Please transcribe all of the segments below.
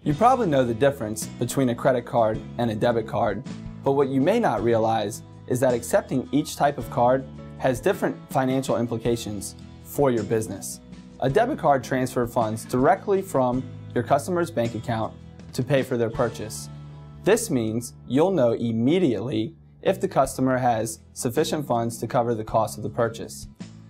You probably know the difference between a credit card and a debit card, but what you may not realize is that accepting each type of card has different financial implications for your business. A debit card transfers funds directly from your customer's bank account to pay for their purchase. This means you'll know immediately if the customer has sufficient funds to cover the cost of the purchase.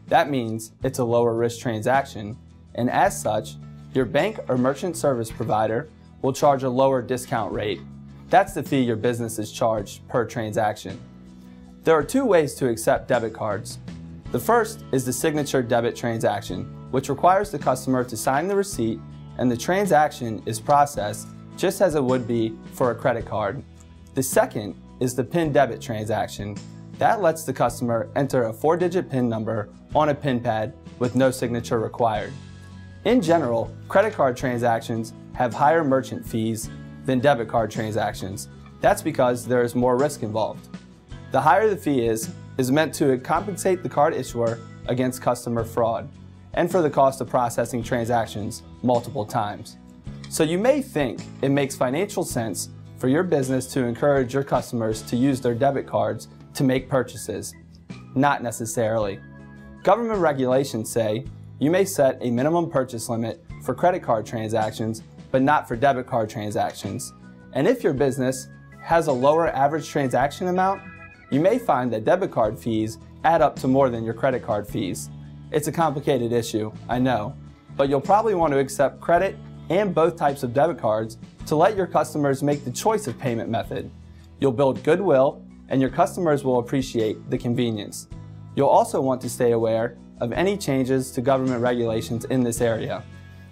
That means it's a lower risk transaction, and as such, your bank or merchant service provider will charge a lower discount rate. That's the fee your business is charged per transaction. There are two ways to accept debit cards. The first is the signature debit transaction, which requires the customer to sign the receipt and the transaction is processed just as it would be for a credit card. The second is the PIN debit transaction. That lets the customer enter a 4-digit PIN number on a PIN pad with no signature required. In general, credit card transactions have higher merchant fees than debit card transactions. That's because there is more risk involved. The higher the fee is meant to compensate the card issuer against customer fraud and for the cost of processing transactions multiple times. So you may think it makes financial sense for your business to encourage your customers to use their debit cards to make purchases. Not necessarily. Government regulations say you may set a minimum purchase limit for credit card transactions, but not for debit card transactions. And if your business has a lower average transaction amount, you may find that debit card fees add up to more than your credit card fees. It's a complicated issue, I know, but you'll probably want to accept credit and both types of debit cards to let your customers make the choice of payment method. You'll build goodwill and your customers will appreciate the convenience. You'll also want to stay aware of any changes to government regulations in this area.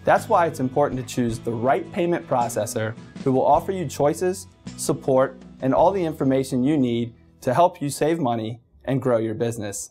That's why it's important to choose the right payment processor who will offer you choices, support, and all the information you need to help you save money and grow your business.